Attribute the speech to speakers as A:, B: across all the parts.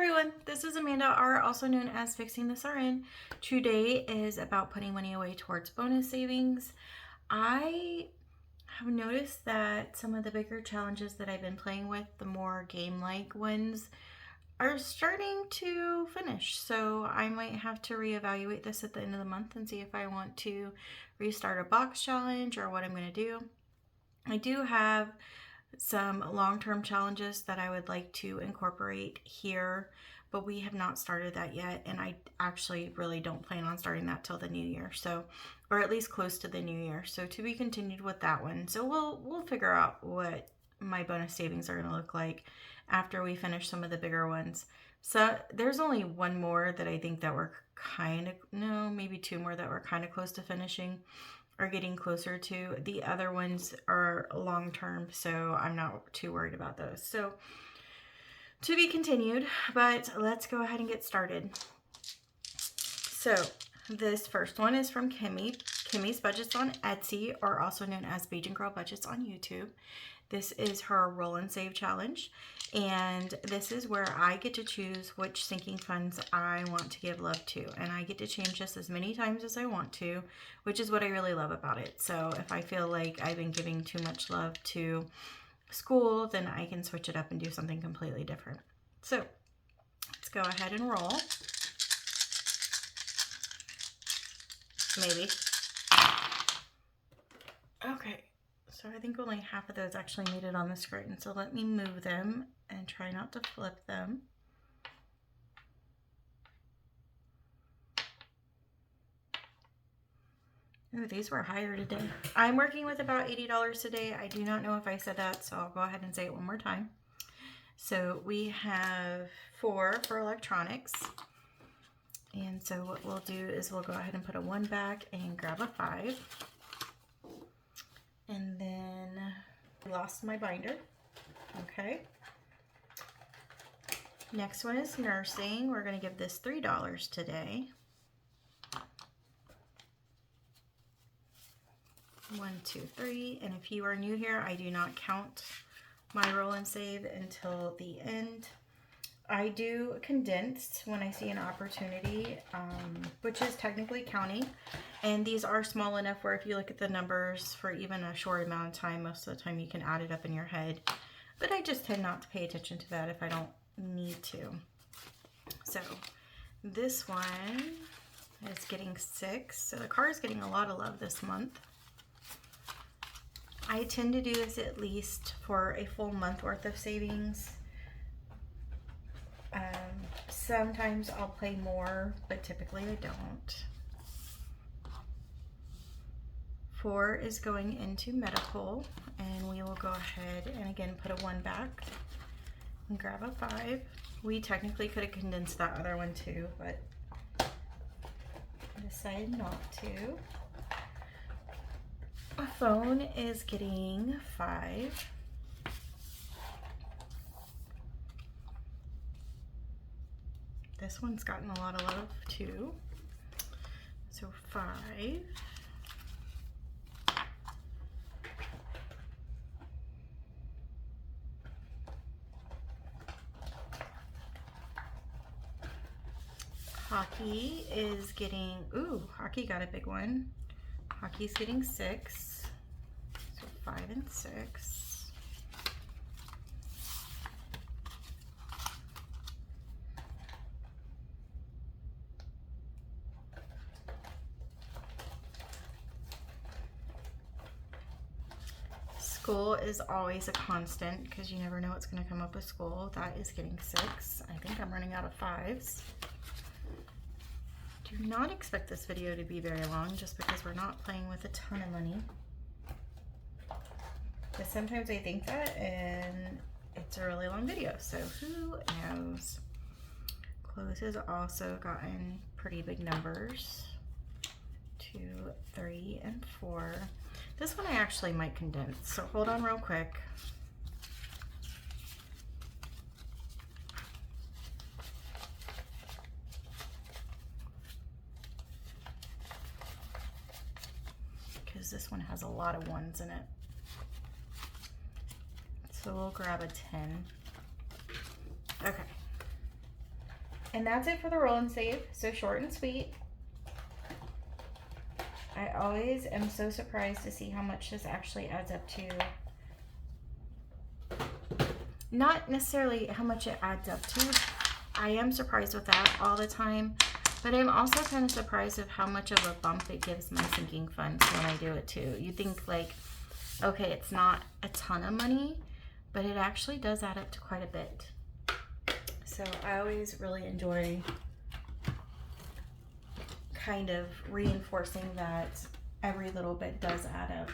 A: everyone, this is Amanda R, also known as Fixing This RN. Today is about putting money away towards bonus savings. I have noticed that some of the bigger challenges that I've been playing with, the more game-like ones, are starting to finish. So I might have to reevaluate this at the end of the month and see if I want to restart a box challenge or what I'm going to do. I do have some long-term challenges that I would like to incorporate here, but we have not started that yet, and I actually really don't plan on starting that till the new year, so, or at least close to the new year, so to be continued with that one. So we'll figure out what my bonus savings are going to look like after we finish some of the bigger ones. So there's only one more that I think that we're maybe two more that we're kind of close to finishing, are getting closer to. The other ones are long term, so I'm not too worried about those. So to be continued, but let's go ahead and get started. So this first one is from Kimmy's Budgets on Etsy, or also known as Bajan Girl Budgets on YouTube. This is her roll and save challenge, and this is where I get to choose which sinking funds I want to give love to, and I get to change this as many times as I want to, which is what I really love about it. So if I feel like I've been giving too much love to school, then I can switch it up and do something completely different. So let's go ahead and roll. Maybe. Okay. So I think only half of those actually made it on the screen. So let me move them and try not to flip them. Oh, these were higher today. I'm working with about $80 today. I do not know if I said that, so I'll go ahead and say it one more time. So we have 4 for electronics. And so what we'll do is we'll go ahead and put a 1 back and grab a 5. And then I lost my binder. Okay. Next one is nursing. We're going to give this $3 today. 1, 2, 3. And if you are new here, I do not count my roll and save until the end. I do condensed when I see an opportunity, which is technically counting. And these are small enough where if you look at the numbers for even a short amount of time, most of the time you can add it up in your head. But I just tend not to pay attention to that if I don't need to. So this one is getting 6. So the car is getting a lot of love this month. I tend to do this at least for a full month worth of savings. Sometimes I'll play more, but typically I don't. 4 is going into medical, and we will go ahead and again put a 1 back and grab a 5. We technically could have condensed that other one too, but I decided not to. A phone is getting 5. This one's gotten a lot of love too. So 5. Hockey is getting, ooh, hockey got a big one. Hockey's getting 6. So 5 and 6. School is always a constant because you never know what's going to come up with school. That is getting 6. I think I'm running out of 5s. Do not expect this video to be very long just because we're not playing with a ton of money. But sometimes I think that and it's a really long video, so who knows. Clothes has also gotten pretty big numbers. 2, 3, and 4. This one I actually might condense, so hold on real quick. Because this one has a lot of 1s in it. So we'll grab a 10. Okay. And that's it for the roll and save. So short and sweet. I always am so surprised to see how much this actually adds up to. Not necessarily how much it adds up to. I am surprised with that all the time, but I'm also kind of surprised of how much of a bump it gives my sinking funds when I do it too. You think like, okay, it's not a ton of money, but it actually does add up to quite a bit. So I always really enjoy kind of reinforcing that every little bit does add up.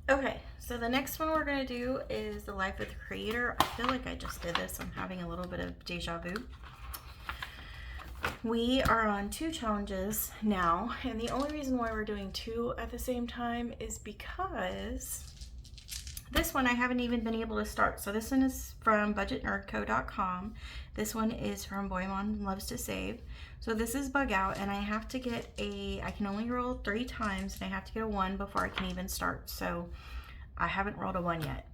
A: Okay, so the next one we're going to do is the life of the creator. I feel like I just did this. I'm having a little bit of deja vu. We are on 2 challenges now, and the only reason why we're doing 2 at the same time is because this one I haven't even been able to start. So this one is from budgetnerdco.com. This one is from Boy Mom Loves to Save. So this is bug out, and I have to get I can only roll 3 times, and I have to get a 1 before I can even start. So I haven't rolled a 1 yet.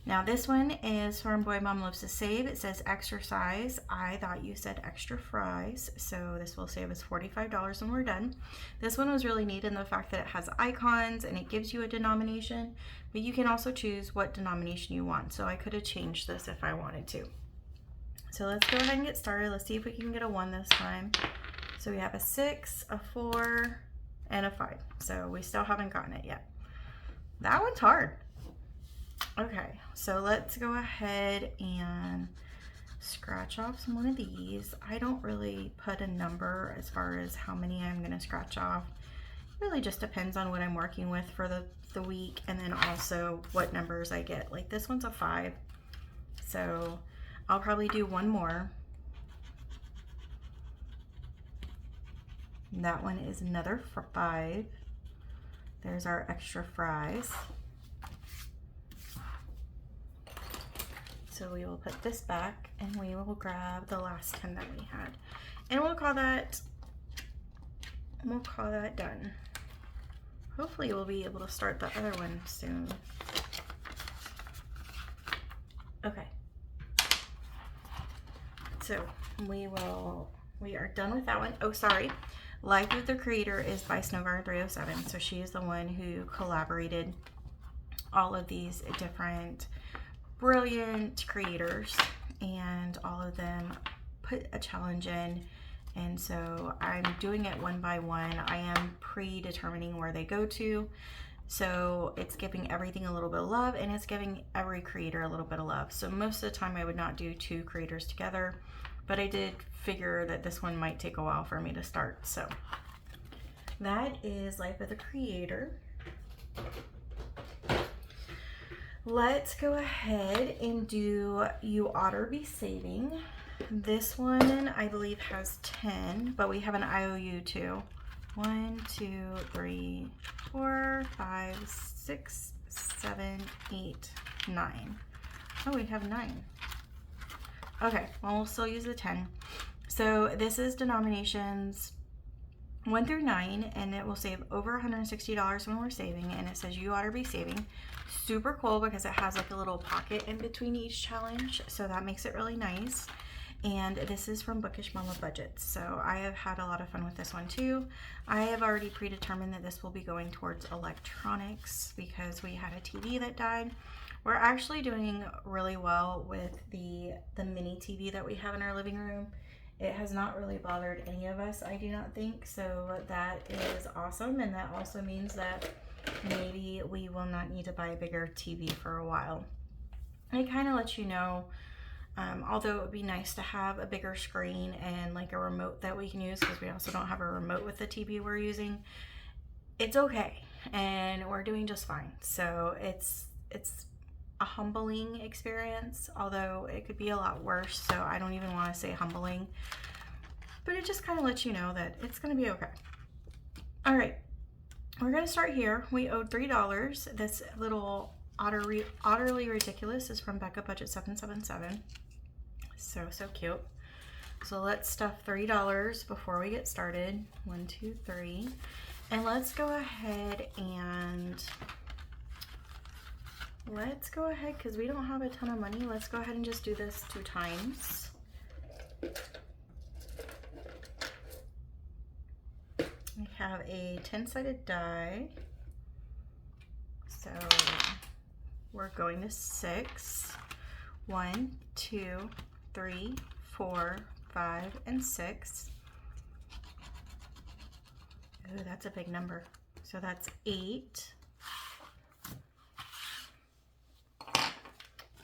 A: Now this one is from Boy Mom Loves to Save. It says exercise. I thought you said extra fries. So this will save us $45 when we're done. This one was really neat in the fact that it has icons and it gives you a denomination, but you can also choose what denomination you want. So I could have changed this if I wanted to. So let's go ahead and get started. Let's see if we can get a 1 this time. So we have a 6, a 4, and a 5. So we still haven't gotten it yet. That one's hard. Okay, so let's go ahead and scratch off some one of these. I don't really put a number as far as how many I'm going to scratch off. It really just depends on what I'm working with for the week, and then also what numbers I get. Like this one's a 5, so I'll probably do 1 more. And that one is another 5. There's our extra fries. So we will put this back, and we will grab the last 10 that we had, and we'll call that done. Hopefully we'll be able to start the other one soon. Okay. So we are done with that one. Oh, sorry. Life of the Creator is by Snowguard 307. So she is the one who collaborated all of these different brilliant creators, and all of them put a challenge in, and so I'm doing it 1 by 1. I am predetermining where they go to, so it's giving everything a little bit of love, and it's giving every creator a little bit of love. So most of the time I would not do 2 creators together, but I did figure that this one might take a while for me to start. So that is Life of the Creator. Let's go ahead and do You Otter Be Saving. This one I believe has 10, but we have an IOU too. 1, 2, 3, 4, 5, 6, 7, 8, 9. Oh, we have 9. Okay, well, we'll still use the 10. So this is denominations 1 through 9, and it will save over $160 when we're saving, and it says You Oughta Be Saving. Super cool because it has like a little pocket in between each challenge, so that makes it really nice. And this is from Bookish Mama Budgets, so I have had a lot of fun with this one too. I have already predetermined that this will be going towards electronics because we had a TV that died. We're actually doing really well with the mini TV that we have in our living room. It has not really bothered any of us, I do not think, so that is awesome, and that also means that maybe we will not need to buy a bigger TV for a while. It kind of lets you know, although it would be nice to have a bigger screen and like a remote that we can use, because we also don't have a remote with the TV we're using, it's okay, and we're doing just fine. So it's a humbling experience, although it could be a lot worse, so I don't even want to say humbling, but it just kind of lets you know that it's going to be okay. All right, we're going to start here. We owed $3. This little Otterly Ridiculous is from Becca Budget 777. So cute. So let's stuff $3 before we get started. 1, 2, 3. And let's go ahead, because we don't have a ton of money, let's go ahead and just do this 2 times. We have a 10-sided die. So we're going to 6. 1, 2, 3, 4, 5, and 6. Ooh, that's a big number. So that's 8.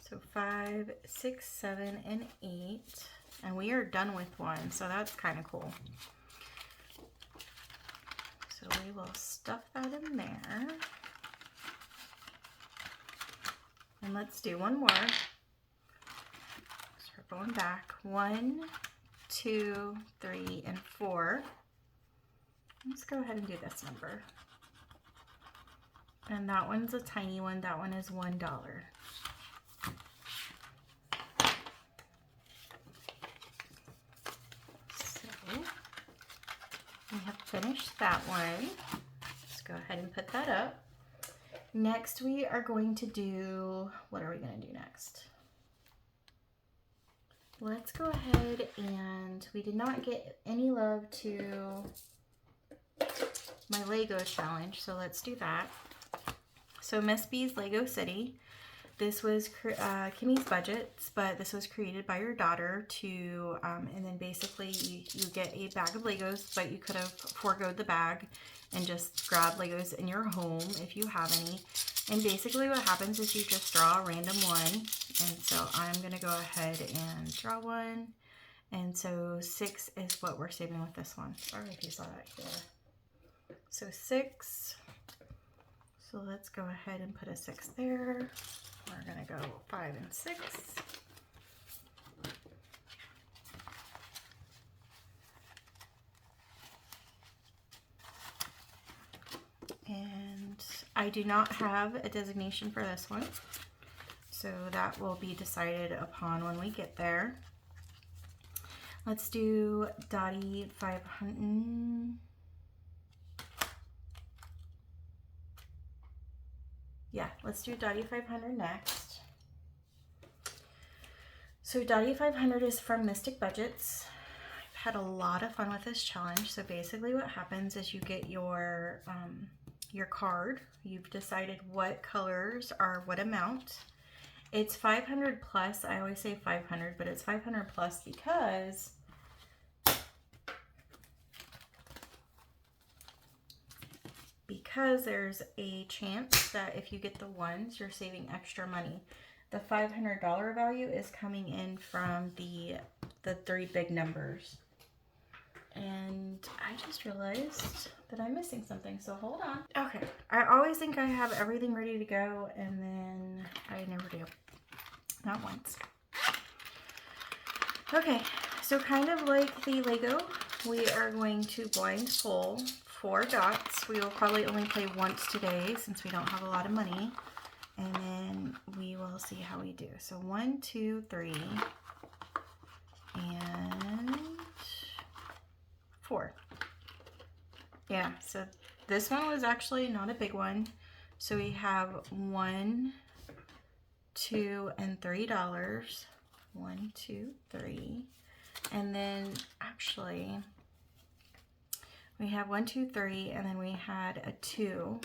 A: So 5, 6, 7, and 8. And we are done with 1, so that's kind of cool. So we will stuff that in there. And let's do one more. Start going back. 1, 2, 3, and 4. Let's go ahead and do this number. And that one's a tiny one. That one is $1. So we have finished that one. Let's go ahead and put that up. Next we are going to do, what are we going to do next? Let's go ahead, and we did not get any love to my Lego challenge, so let's do that. So Miss B's Lego City. This was Kimmy's budgets, but this was created by your daughter to, and then basically you get a bag of Legos, but you could have foregoed the bag and just grab Legos in your home if you have any. And basically what happens is you just draw a random one. And so I'm going to go ahead and draw one. And so 6 is what we're saving with this one. Sorry if you saw that here. So 6. So let's go ahead and put a 6 there. We're going to go 5 and 6. And I do not have a designation for this one, so that will be decided upon when we get there. Let's do Dottie 500. Yeah, let's do Dottie 500 next. So Dottie 500 is from Mystic Budgets. I've had a lot of fun with this challenge. So basically what happens is you get your card. You've decided what colors are what amount. It's 500 plus. I always say 500, but it's 500 plus because there's a chance that if you get the ones, you're saving extra money. The $500 value is coming in from the 3 big numbers. And I just realized that I'm missing something, so hold on. Okay, I always think I have everything ready to go, and then I never do. Not once. Okay, so kind of like the Lego, we are going to blind pull 4 dots. We will probably only play once today since we don't have a lot of money. And then we will see how we do. So 1, 2, 3, and 4. Yeah, so this one was actually not a big one. So we have $1, $2, and $3. 1, 2, 3. And then actually we have 1, 2, 3, and then we had a 2.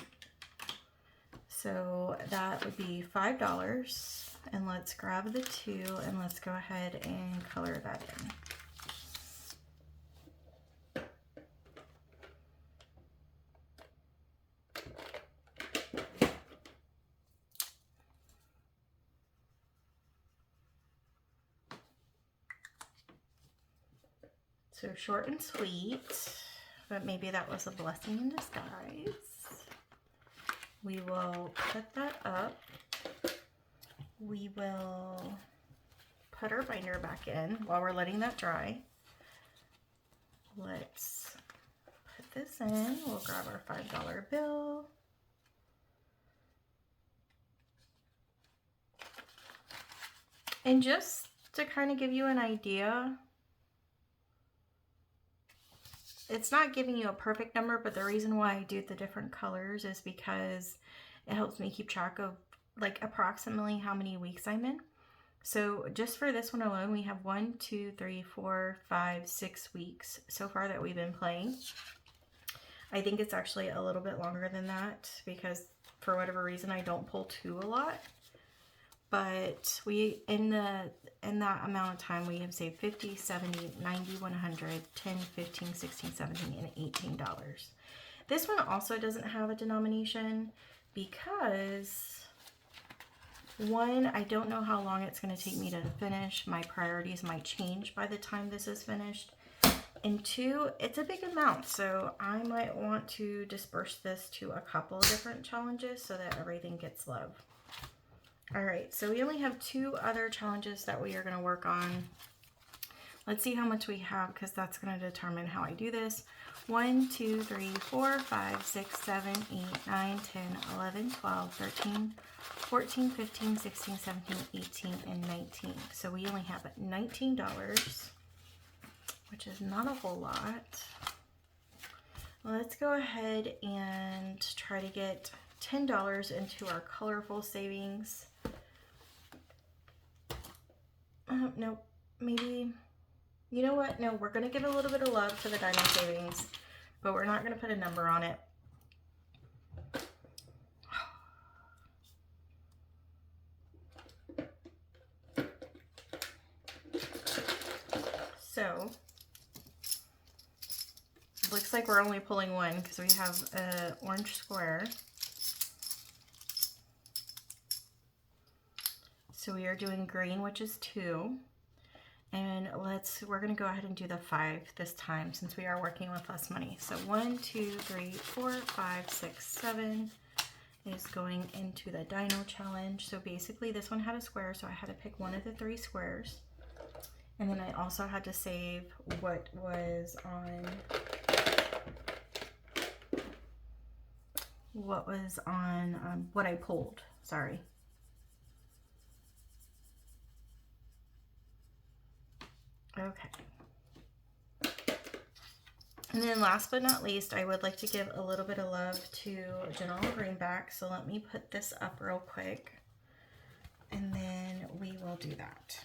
A: So that would be $5. And let's grab the 2 and let's go ahead and color that in. So short and sweet, but maybe that was a blessing in disguise. We will put that up. We will put our binder back in while we're letting that dry. Let's put this in. We'll grab our $5 bill. And just to kind of give you an idea, it's not giving you a perfect number, but the reason why I do the different colors is because it helps me keep track of like approximately how many weeks I'm in. So just for this one alone, we have 1, 2, 3, 4, 5, 6 weeks so far that we've been playing. I think it's actually a little bit longer than that because for whatever reason I don't pull 2 a lot. But we in that amount of time we have saved 50, 70, 90, 100, 10, 15, 16, 17, and $18. This one also doesn't have a denomination because one, I don't know how long it's going to take me to finish. My priorities might change by the time this is finished. And two, it's a big amount, so I might want to disperse this to a couple of different challenges so that everything gets love. All right, so we only have 2 other challenges that we are going to work on. Let's see how much we have because that's going to determine how I do this. 1, 2, 3, 4, 5, 6, 7, 8, 9, 10, 11, 12, 13, 14, 15, 16, 17, 18, and 19. So we only have $19, which is not a whole lot. Let's go ahead and try to get $10 into our colorful savings. Nope, maybe, you know what? No, we're going to give a little bit of love to the Dino savings, but we're not going to put a number on it. So, looks like we're only pulling 1 because we have an orange square. So we are doing green, which is 2. And we're gonna go ahead and do the 5 this time since we are working with less money. So 1, 2, 3, 4, 5, 6, 7 is going into the Dino challenge. So basically this one had a square, so I had to pick one of the 3 squares. And then I also had to save what was on what I pulled, sorry. Okay. And then last but not least, I would like to give a little bit of love to General Greenback. So let me put this up real quick and then we will do that.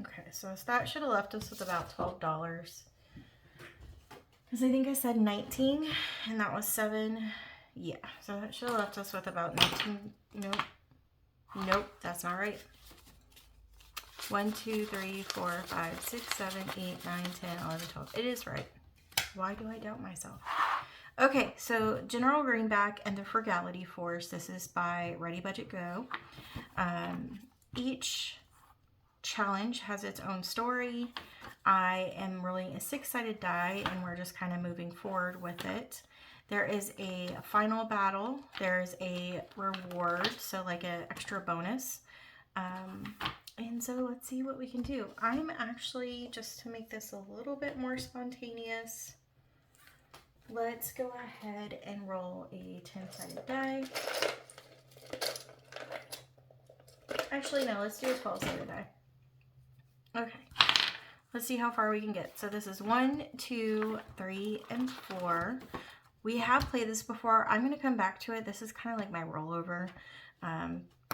A: Okay, so that should have left us with about $12. Because I think I said 19 and that was 7. Yeah, so that should have left us with about 19. Nope, that's not right. 1, 2, 3, 4, 5, 6, 7, 8, 9, 10, 11, 12. It is right. Why do I doubt myself? Okay, so General Greenback and the Frugality Force. This is by Ready Budget Go. Each challenge has its own story. I am rolling a 6-sided die and we're just kind of moving forward with it. There is a final battle. There's a reward, so like an extra bonus. And so let's see what we can do. I'm actually, just to make this a little bit more spontaneous, let's go ahead and roll a 10-sided die. Actually, no, let's do a 12-sided die. Okay, let's see how far we can get. So this is 1, 2, 3, and 4. We have played this before. I'm going to come back to it. This is kind of like my rollover.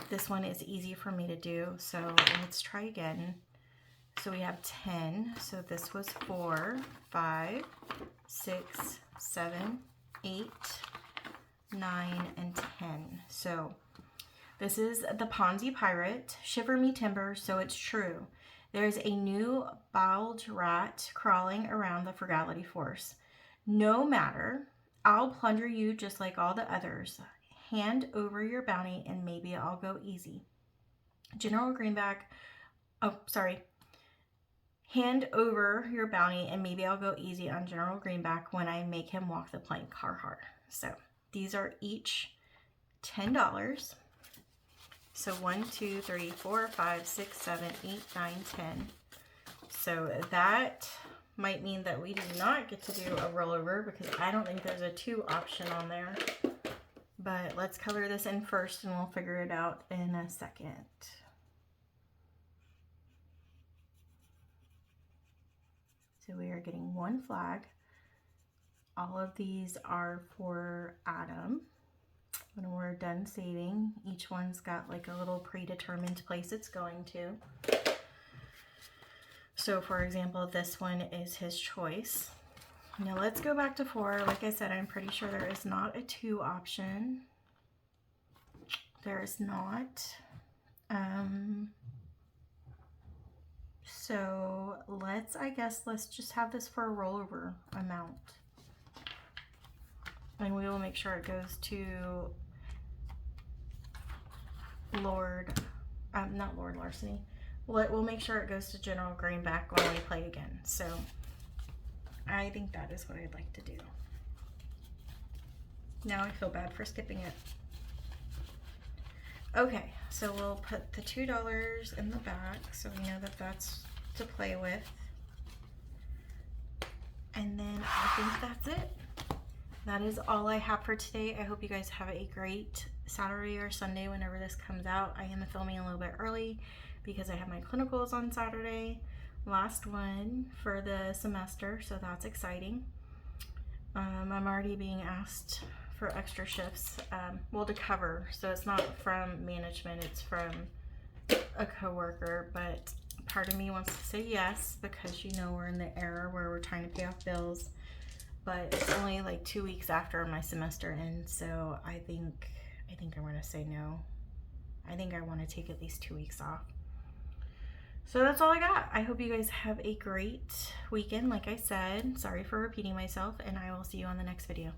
A: This one is easy for me to do, so let's try again. So we have 10. So this was 4, 5, 6, 7, 8, 9, and 10. So this is the Ponzi Pirate. Shiver me timbers, so it's true. There's a new bowled rat crawling around the Frugality Force. No matter, I'll plunder you just like all the others. Hand over your bounty and maybe I'll go easy. General Greenback, hand over your bounty and maybe I'll go easy on General Greenback when I make him walk the plank hard. So these are each $10. So 1, 2, 3, 4, 5, 6, 7, 8, 9, 10. So that might mean that we do not get to do a rollover because I don't think there's a 2 option on there. But let's color this in first and we'll figure it out in a second. So we are getting 1 flag. All of these are for Adam. When we're done saving, each one's got like a little predetermined place it's going to. So for example, this one is his choice. Now let's go back to 4. Like I said, I'm pretty sure there is not a 2 option. There is not. So let's just have this for a rollover amount. And we will make sure it goes to not Lord Larceny. We'll make sure it goes to General Greenback when we play again. So I think that is what I'd like to do. Now I feel bad for skipping it. Okay, so we'll put the $2 in the back so we know that that's to play with. And then I think that's it. That is all I have for today. I hope you guys have a great Saturday or Sunday whenever this comes out. I am filming a little bit early because I have my clinicals on Saturday. Last one for the semester, so that's exciting. I'm already being asked for extra shifts, well, to cover. So it's not from management, it's from a coworker, but part of me wants to say yes because you know we're in the era where we're trying to pay off bills. But it's only like 2 weeks after my semester ends, so I think I'm gonna say no. I think I want to take at least 2 weeks off. So that's all I got. I hope you guys have a great weekend. Like I said, sorry for repeating myself, and I will see you on the next video.